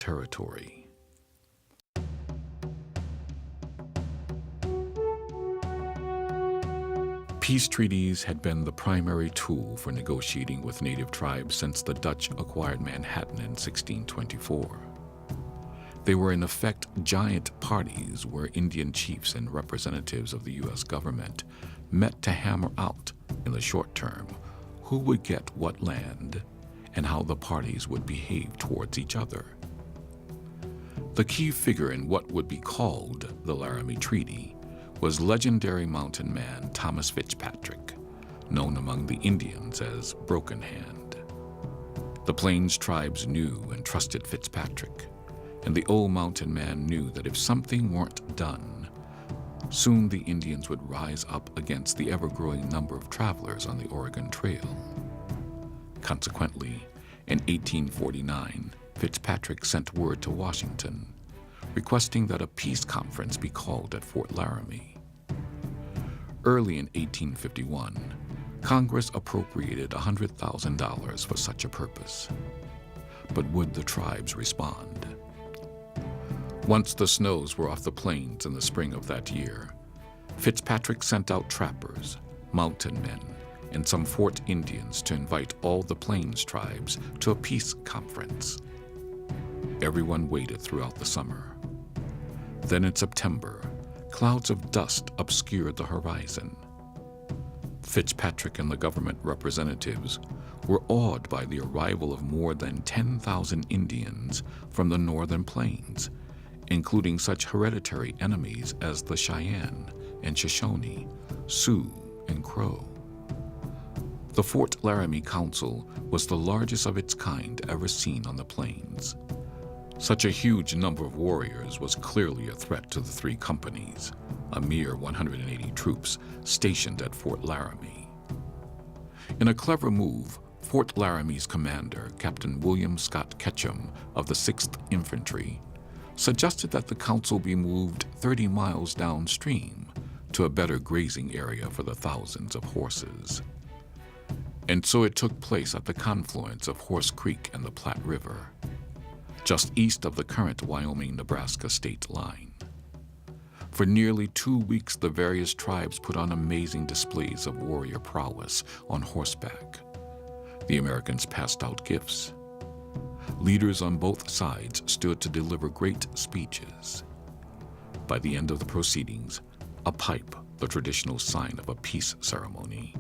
territory. Peace treaties had been the primary tool for negotiating with native tribes since the Dutch acquired Manhattan in 1624. They were in effect giant parties where Indian chiefs and representatives of the U.S. government met to hammer out, in the short term, who would get what land and how the parties would behave towards each other. The key figure in what would be called the Laramie Treaty was legendary mountain man Thomas Fitzpatrick, known among the Indians as Broken Hand. The Plains tribes knew and trusted Fitzpatrick, and the old mountain man knew that if something weren't done, soon the Indians would rise up against the ever-growing number of travelers on the Oregon Trail. Consequently, in 1849, Fitzpatrick sent word to Washington, requesting that a peace conference be called at Fort Laramie. Early in 1851, Congress appropriated $100,000 for such a purpose. But would the tribes respond? Once the snows were off the plains in the spring of that year, Fitzpatrick sent out trappers, mountain men, and some Fort Indians to invite all the Plains tribes to a peace conference. Everyone waited throughout the summer. Then in September, clouds of dust obscured the horizon. Fitzpatrick and the government representatives were awed by the arrival of more than 10,000 Indians from the northern plains, including such hereditary enemies as the Cheyenne and Shoshone, Sioux, and Crow. The Fort Laramie Council was the largest of its kind ever seen on the plains. Such a huge number of warriors was clearly a threat to the three companies, a mere 180 troops stationed at Fort Laramie. In a clever move, Fort Laramie's commander, Captain William Scott Ketchum of the 6th Infantry, suggested that the council be moved 30 miles downstream to a better grazing area for the thousands of horses. And so it took place at the confluence of Horse Creek and the Platte River, just east of the current Wyoming-Nebraska state line. For nearly 2 weeks, the various tribes put on amazing displays of warrior prowess on horseback. The Americans passed out gifts. Leaders on both sides stood to deliver great speeches. By the end of the proceedings, a pipe, the traditional sign of a peace ceremony,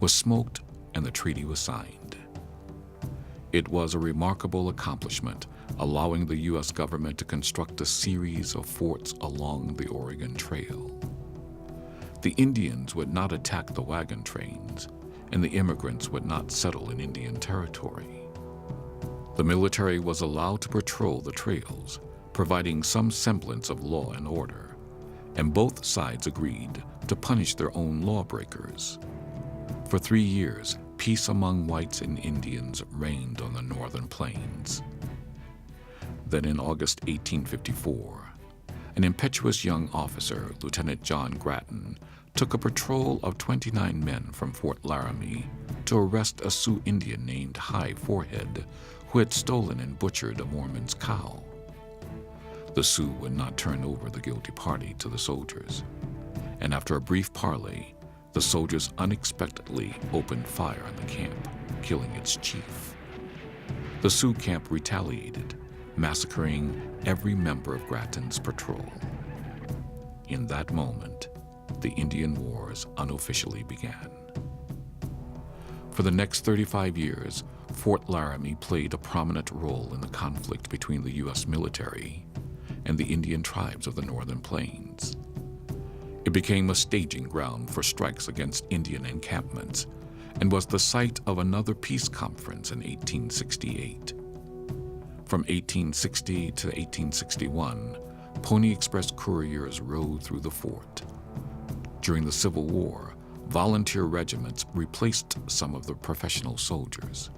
was smoked and the treaty was signed. It was a remarkable accomplishment, allowing the U.S. government to construct a series of forts along the Oregon Trail. The Indians would not attack the wagon trains, and the immigrants would not settle in Indian territory. The military was allowed to patrol the trails, providing some semblance of law and order, and both sides agreed to punish their own lawbreakers. For 3 years, peace among whites and Indians reigned on the northern plains. Then in August 1854, an impetuous young officer, Lieutenant John Grattan, took a patrol of 29 men from Fort Laramie to arrest a Sioux Indian named High Forehead, who had stolen and butchered a Mormon's cow. The Sioux would not turn over the guilty party to the soldiers, and after a brief parley, the soldiers unexpectedly opened fire on the camp, killing its chief. The Sioux camp retaliated, massacring every member of Grattan's patrol. In that moment, the Indian Wars unofficially began. For the next 35 years, Fort Laramie played a prominent role in the conflict between the U.S. military and the Indian tribes of the northern plains. It became a staging ground for strikes against Indian encampments and was the site of another peace conference in 1868. From 1860 to 1861, Pony Express couriers rode through the fort. During the Civil War, volunteer regiments replaced some of the professional soldiers.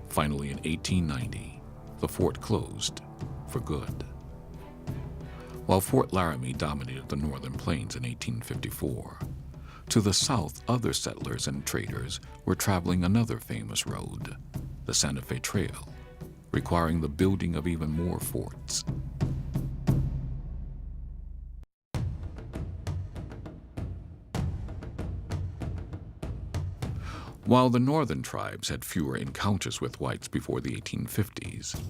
Finally, in 1890, the fort closed for good. While Fort Laramie dominated the northern plains in 1854, to the south, other settlers and traders were traveling another famous road, the Santa Fe Trail, requiring the building of even more forts. While the northern tribes had fewer encounters with whites before the 1850s,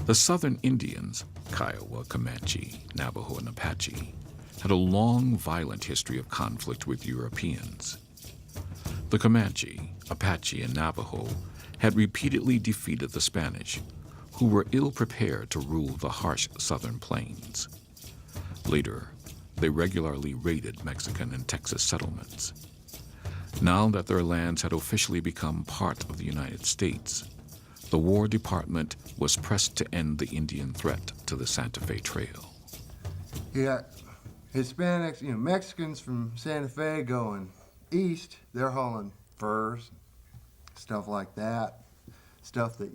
the southern Indians, Kiowa, Comanche, Navajo, and Apache, had a long, violent history of conflict with Europeans. The Comanche, Apache, and Navajo had repeatedly defeated the Spanish, who were ill-prepared to rule the harsh southern plains. Later, they regularly raided Mexican and Texas settlements. Now that their lands had officially become part of the United States, the War Department was pressed to end the Indian threat to the Santa Fe Trail. Yeah, Hispanics, Mexicans from Santa Fe going east, they're hauling furs, stuff like that, stuff that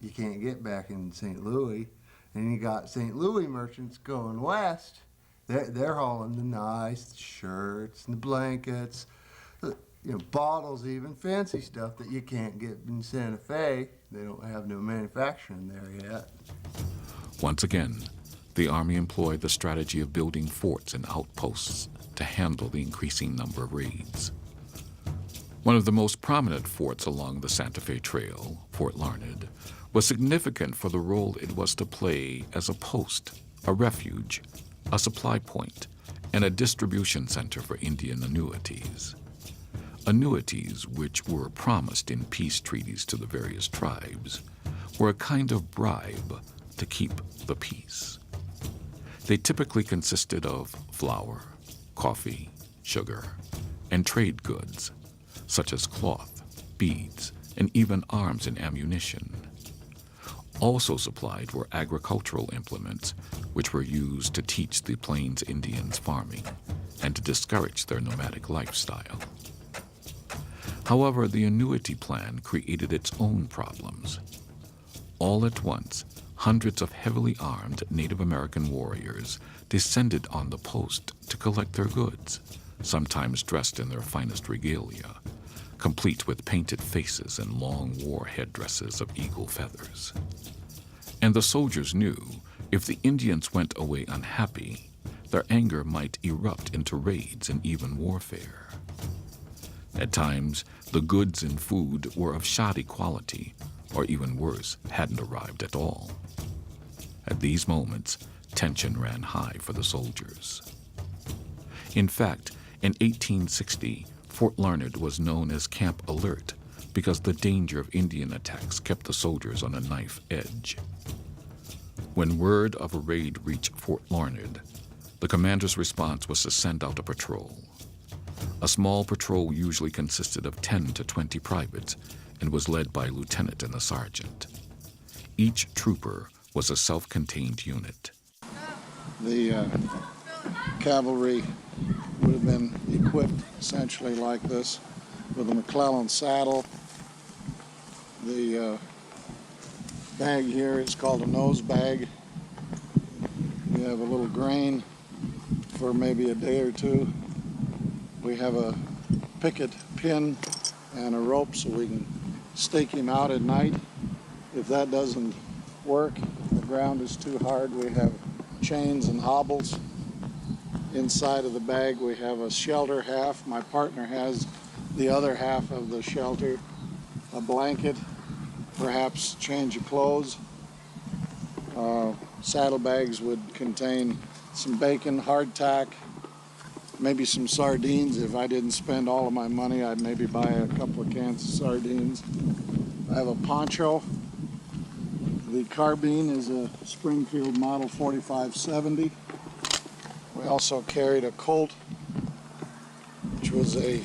you can't get back in St. Louis. And you got St. Louis merchants going west, they're hauling the nice shirts and the blankets, bottles even, fancy stuff that you can't get in Santa Fe. They don't have no manufacturing there yet. Once again, the Army employed the strategy of building forts and outposts to handle the increasing number of raids. One of the most prominent forts along the Santa Fe Trail, Fort Larned, was significant for the role it was to play as a post, a refuge, a supply point, and a distribution center for Indian annuities. Annuities, which were promised in peace treaties to the various tribes, were a kind of bribe to keep the peace. They typically consisted of flour, coffee, sugar, and trade goods, such as cloth, beads, and even arms and ammunition. Also supplied were agricultural implements, which were used to teach the Plains Indians farming and to discourage their nomadic lifestyle. However, the annuity plan created its own problems. All at once, hundreds of heavily armed Native American warriors descended on the post to collect their goods, sometimes dressed in their finest regalia, complete with painted faces and long war headdresses of eagle feathers. And the soldiers knew if the Indians went away unhappy, their anger might erupt into raids and even warfare. At times, the goods and food were of shoddy quality, or even worse, hadn't arrived at all. At these moments, tension ran high for the soldiers. In fact, in 1860, Fort Larned was known as Camp Alert because the danger of Indian attacks kept the soldiers on a knife edge. When word of a raid reached Fort Larned, the commander's response was to send out a patrol. A small patrol usually consisted of 10 to 20 privates and was led by a lieutenant and a sergeant. Each trooper was a self-contained unit. The cavalry would have been equipped essentially like this, with a McClellan saddle. The bag here is called a nose bag. We have a little grain for maybe a day or two. We have a picket pin and a rope so we can stake him out at night. If that doesn't work, if the ground is too hard, we have chains and hobbles. Inside of the bag we have a shelter half. My partner has the other half of the shelter, a blanket, perhaps change of clothes. Saddlebags would contain some bacon, hardtack, maybe some sardines. If I didn't spend all of my money, I'd maybe buy a couple of cans of sardines. I have a poncho. The carbine is a Springfield Model 4570. We also carried a Colt, which was a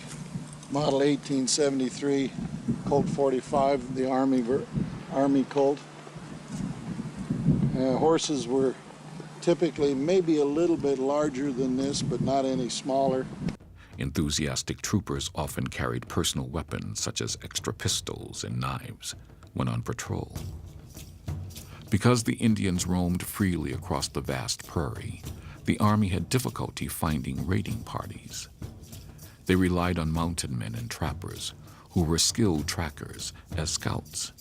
Model 1873 Colt 45, the Army Colt. Horses were typically maybe a little bit larger than this, but not any smaller. Enthusiastic troopers often carried personal weapons such as extra pistols and knives when on patrol. Because the Indians roamed freely across the vast prairie, the Army had difficulty finding raiding parties. They relied on mountain men and trappers, who were skilled trackers as scouts.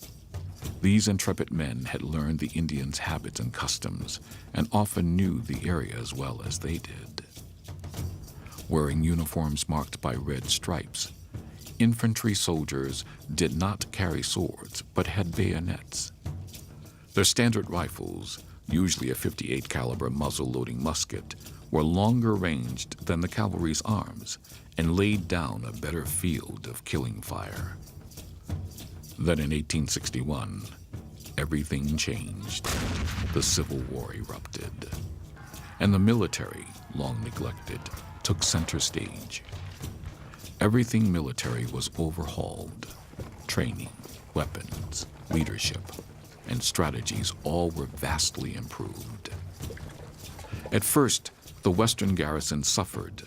These intrepid men had learned the Indians' habits and customs and often knew the area as well as they did. Wearing uniforms marked by red stripes, infantry soldiers did not carry swords but had bayonets. Their standard rifles, usually a .58 caliber muzzle-loading musket, were longer ranged than the cavalry's arms and laid down a better field of killing fire. Then in 1861, everything changed. The Civil War erupted, and the military, long neglected, took center stage. Everything military was overhauled. Training, weapons, leadership, and strategies all were vastly improved. At first, the Western garrison suffered.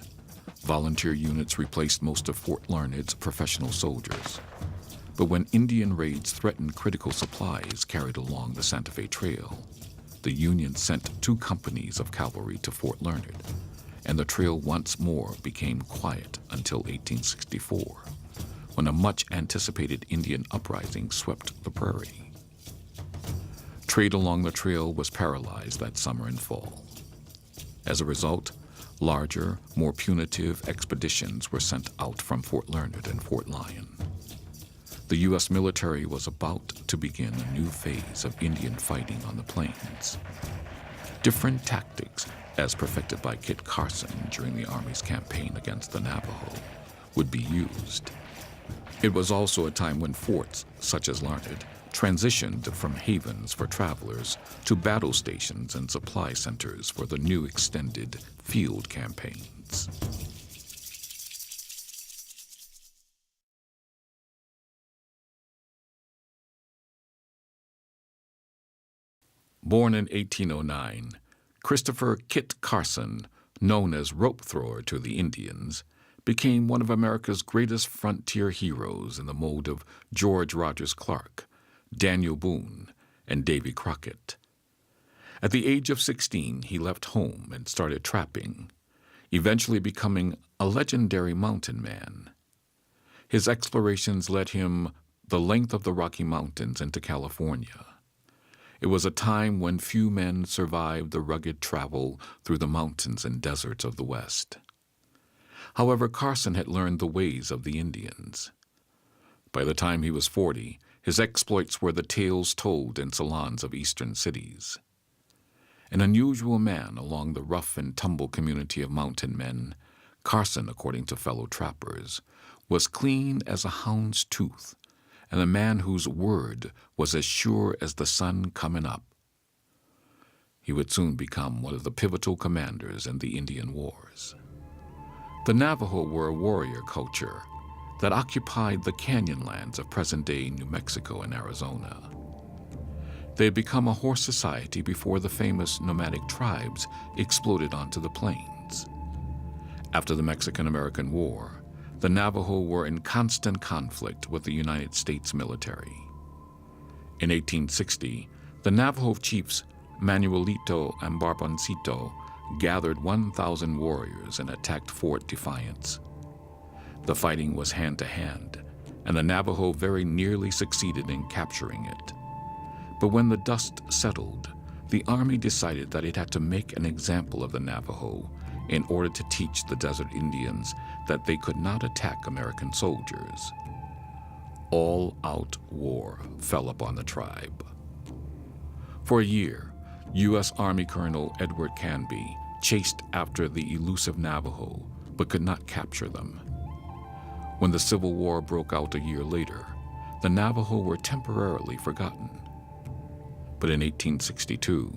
Volunteer units replaced most of Fort Larned's professional soldiers. But when Indian raids threatened critical supplies carried along the Santa Fe Trail, the Union sent 2 companies of cavalry to Fort Larned, and the trail once more became quiet until 1864, when a much-anticipated Indian uprising swept the prairie. Trade along the trail was paralyzed that summer and fall. As a result, larger, more punitive expeditions were sent out from Fort Larned and Fort Lyon. The U.S. military was about to begin a new phase of Indian fighting on the plains. Different tactics, as perfected by Kit Carson during the Army's campaign against the Navajo, would be used. It was also a time when forts, such as Larned, transitioned from havens for travelers to battle stations and supply centers for the new extended field campaigns. Born in 1809, Christopher Kit Carson, known as Rope Thrower to the Indians, became one of America's greatest frontier heroes in the mold of George Rogers Clark, Daniel Boone, and Davy Crockett. At the age of 16, he left home and started trapping, eventually becoming a legendary mountain man. His explorations led him the length of the Rocky Mountains into California. It was a time when few men survived the rugged travel through the mountains and deserts of the West. However, Carson had learned the ways of the Indians. By the time he was 40, his exploits were the tales told in salons of eastern cities. An unusual man along the rough and tumble community of mountain men, Carson, according to fellow trappers, was clean as a hound's tooth, and a man whose word was as sure as the sun coming up. He would soon become one of the pivotal commanders in the Indian Wars. The Navajo were a warrior culture that occupied the canyonlands of present-day New Mexico and Arizona. They had become a horse society before the famous nomadic tribes exploded onto the plains. After the Mexican-American War, the Navajo were in constant conflict with the United States military. In 1860, the Navajo chiefs Manuelito and Barboncito gathered 1,000 warriors and attacked Fort Defiance. The fighting was hand-to-hand, and the Navajo very nearly succeeded in capturing it. But when the dust settled, the Army decided that it had to make an example of the Navajo in order to teach the desert Indians that they could not attack American soldiers. All-out war fell upon the tribe. For a year, U.S. Army Colonel Edward Canby chased after the elusive Navajo, but could not capture them. When the Civil War broke out a year later, the Navajo were temporarily forgotten. But in 1862,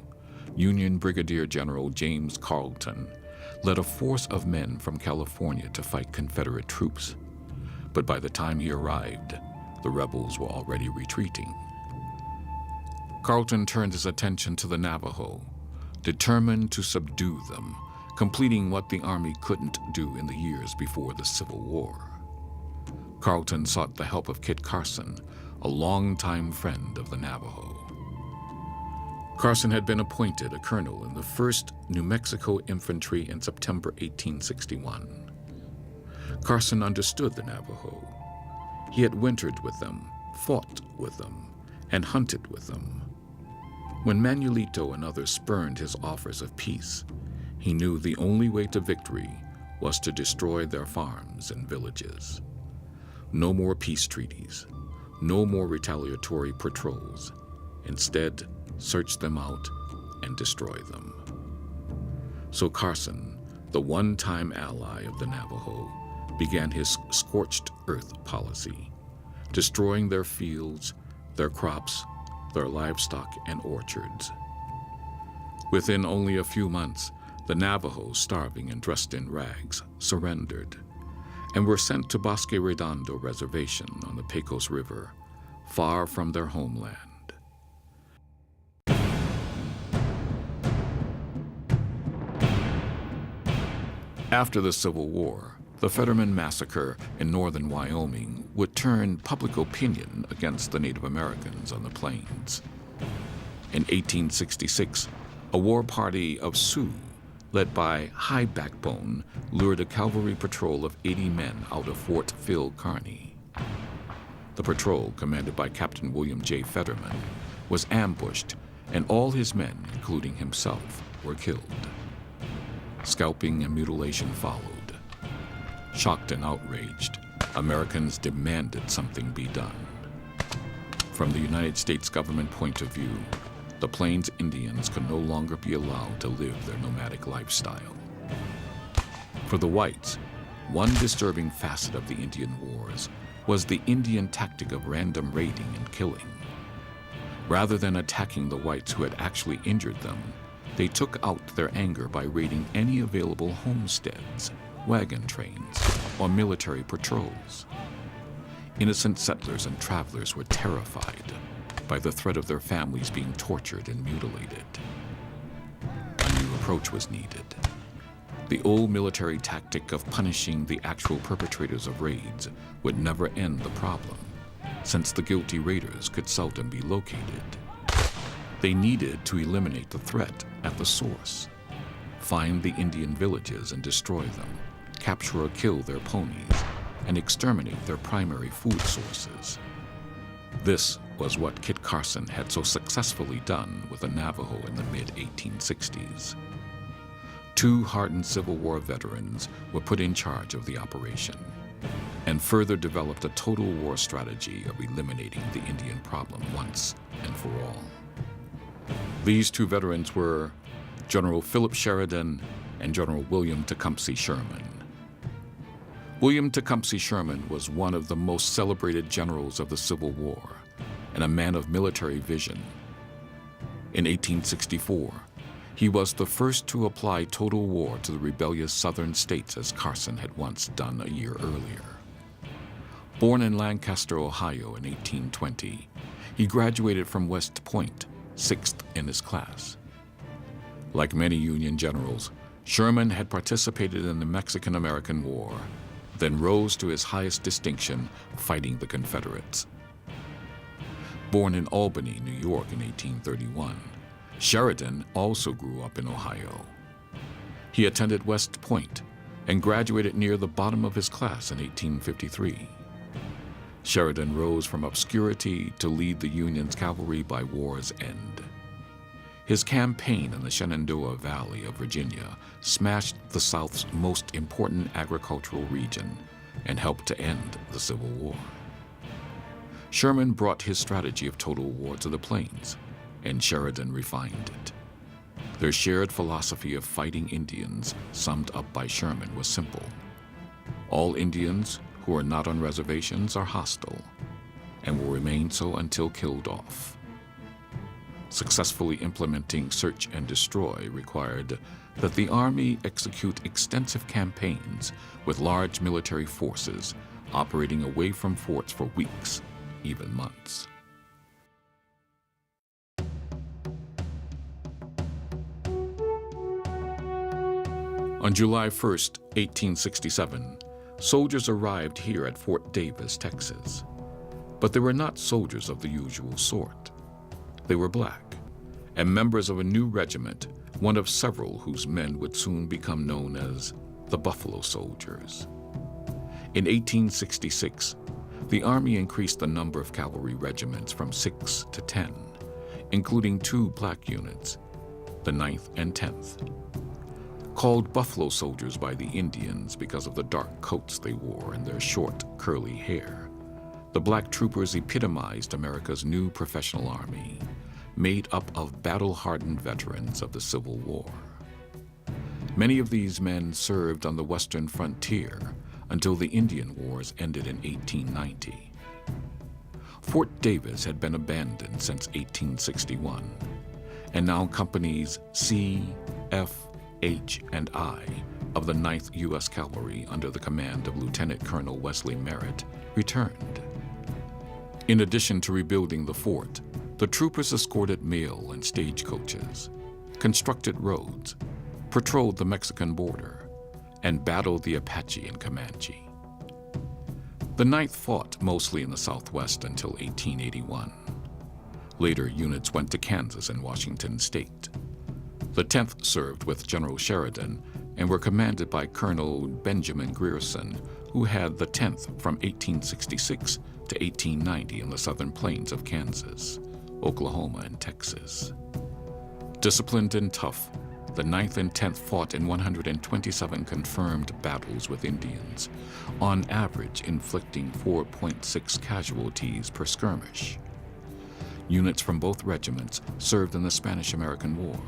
Union Brigadier General James Carleton led a force of men from California to fight Confederate troops. But by the time he arrived, the rebels were already retreating. Carleton turned his attention to the Navajo, determined to subdue them, completing what the Army couldn't do in the years before the Civil War. Carleton sought the help of Kit Carson, a longtime friend of the Navajo. Carson had been appointed a colonel in the 1st New Mexico Infantry in September 1861. Carson understood the Navajo. He had wintered with them, fought with them, and hunted with them. When Manuelito and others spurned his offers of peace, he knew the only way to victory was to destroy their farms and villages. No more peace treaties, no more retaliatory patrols. Instead, search them out and destroy them. So Carson, the one-time ally of the Navajo, began his scorched earth policy, destroying their fields, their crops, their livestock, and orchards. Within only a few months, the Navajos, starving and dressed in rags, surrendered and were sent to Bosque Redondo Reservation on the Pecos River, far from their homeland. After the Civil War, the Fetterman Massacre in northern Wyoming would turn public opinion against the Native Americans on the plains. In 1866, a war party of Sioux, led by High Backbone, lured a cavalry patrol of 80 men out of Fort Phil Kearny. The patrol, commanded by Captain William J. Fetterman, was ambushed, and all his men, including himself, were killed. Scalping and mutilation followed. Shocked and outraged, Americans demanded something be done. From the United States government point of view, the Plains Indians could no longer be allowed to live their nomadic lifestyle. For the whites, one disturbing facet of the Indian Wars was the Indian tactic of random raiding and killing. Rather than attacking the whites who had actually injured them, they took out their anger by raiding any available homesteads, wagon trains, or military patrols. Innocent settlers and travelers were terrified by the threat of their families being tortured and mutilated. A new approach was needed. The old military tactic of punishing the actual perpetrators of raids would never end the problem, since the guilty raiders could seldom be located. They needed to eliminate the threat at the source, find the Indian villages and destroy them, capture or kill their ponies, and exterminate their primary food sources. This was what Kit Carson had so successfully done with the Navajo in the mid-1860s. Two hardened Civil War veterans were put in charge of the operation and further developed a total war strategy of eliminating the Indian problem once and for all. These two veterans were General Philip Sheridan and General William Tecumseh Sherman. William Tecumseh Sherman was one of the most celebrated generals of the Civil War and a man of military vision. In 1864, he was the first to apply total war to the rebellious southern states as Carson had once done a year earlier. Born in Lancaster, Ohio in 1820, he graduated from West Point, 6th in his class. Like many Union generals, Sherman had participated in the Mexican-American War, then rose to his highest distinction fighting the Confederates. Born in Albany, New York in 1831, Sheridan also grew up in Ohio. He attended West Point and graduated near the bottom of his class in 1853. Sheridan rose from obscurity to lead the Union's cavalry by war's end. His campaign in the Shenandoah Valley of Virginia smashed the South's most important agricultural region and helped to end the Civil War. Sherman brought his strategy of total war to the plains, and Sheridan refined it. Their shared philosophy of fighting Indians, summed up by Sherman, was simple. All Indians who are not on reservations are hostile and will remain so until killed off. Successfully implementing search and destroy required that the Army execute extensive campaigns with large military forces operating away from forts for weeks, even months. On July 1st, 1867, soldiers arrived here at Fort Davis, Texas. But they were not soldiers of the usual sort. They were black, and members of a new regiment, one of several whose men would soon become known as the Buffalo Soldiers. In 1866, The Army increased the number of cavalry regiments from 6 to 10, including 2 black units, the 9th and 10th. Called buffalo soldiers by the Indians because of the dark coats they wore and their short, curly hair, the black troopers epitomized America's new professional army, made up of battle-hardened veterans of the Civil War. Many of these men served on the western frontier until the Indian Wars ended in 1890. Fort Davis had been abandoned since 1861, and now companies C, F, H, and I of the 9th U.S. Cavalry under the command of Lieutenant Colonel Wesley Merritt returned. In addition to rebuilding the fort, the troopers escorted mail and stagecoaches, constructed roads, patrolled the Mexican border, and battled the Apache and Comanche. The 9th fought mostly in the Southwest until 1881. Later, units went to Kansas and Washington State. The 10th served with General Sheridan and were commanded by Colonel Benjamin Grierson, who had the 10th from 1866 to 1890 in the southern plains of Kansas, Oklahoma, and Texas. Disciplined and tough, the 9th and 10th fought in 127 confirmed battles with Indians, on average inflicting 4.6 casualties per skirmish. Units from both regiments served in the Spanish-American War,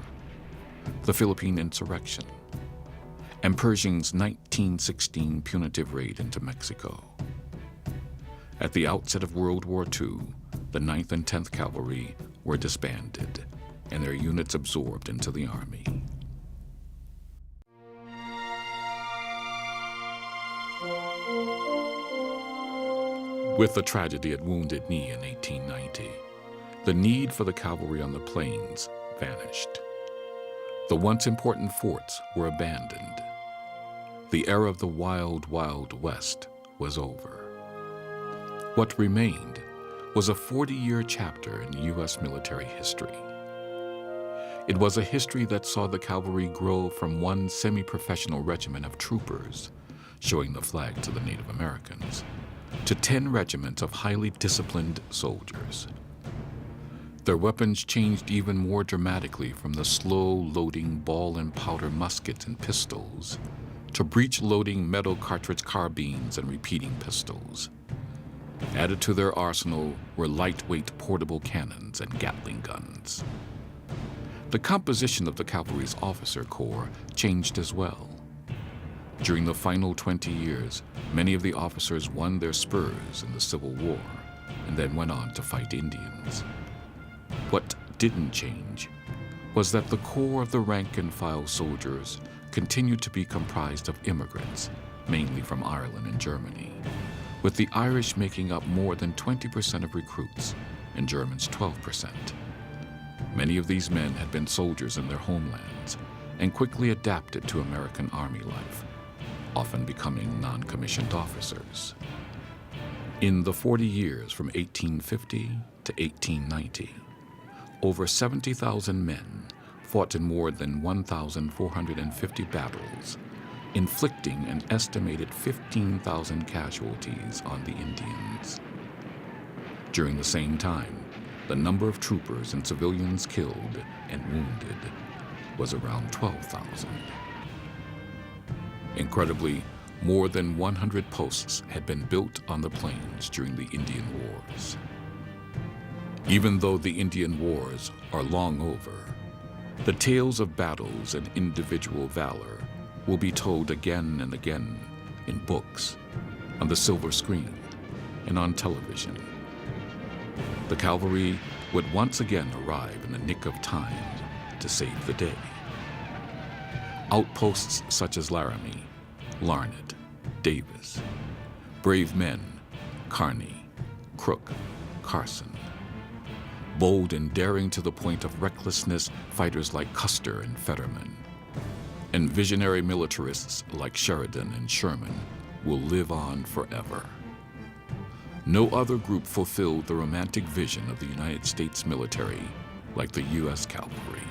the Philippine Insurrection, and Pershing's 1916 punitive raid into Mexico. At the outset of World War II, the 9th and 10th Cavalry were disbanded and their units absorbed into the Army. With the tragedy at Wounded Knee in 1890, the need for the cavalry on the plains vanished. The once important forts were abandoned. The era of the wild, wild West was over. What remained was a 40-year chapter in U.S. military history. It was a history that saw the cavalry grow from one semi-professional regiment of troopers, showing the flag to the Native Americans, to 10 regiments of highly disciplined soldiers. Their weapons changed even more dramatically from the slow-loading ball and powder muskets and pistols to breech-loading metal cartridge carbines and repeating pistols. Added to their arsenal were lightweight portable cannons and Gatling guns. The composition of the cavalry's officer corps changed as well. During the final 20 years, many of the officers won their spurs in the Civil War and then went on to fight Indians. What didn't change was that the core of the rank-and-file soldiers continued to be comprised of immigrants, mainly from Ireland and Germany, with the Irish making up more than 20% of recruits and Germans 12%. Many of these men had been soldiers in their homelands and quickly adapted to American Army life, often becoming non-commissioned officers. In the 40 years from 1850 to 1890, over 70,000 men fought in more than 1,450 battles, inflicting an estimated 15,000 casualties on the Indians. During the same time, the number of troopers and civilians killed and wounded was around 12,000. Incredibly, more than 100 posts had been built on the plains during the Indian Wars. Even though the Indian Wars are long over, the tales of battles and individual valor will be told again and again in books, on the silver screen, and on television. The cavalry would once again arrive in the nick of time to save the day. Outposts such as Laramie, Larned, Davis, brave men, Kearny, Crook, Carson. Bold and daring to the point of recklessness, fighters like Custer and Fetterman, and visionary militarists like Sheridan and Sherman will live on forever. No other group fulfilled the romantic vision of the United States military like the U.S. Cavalry.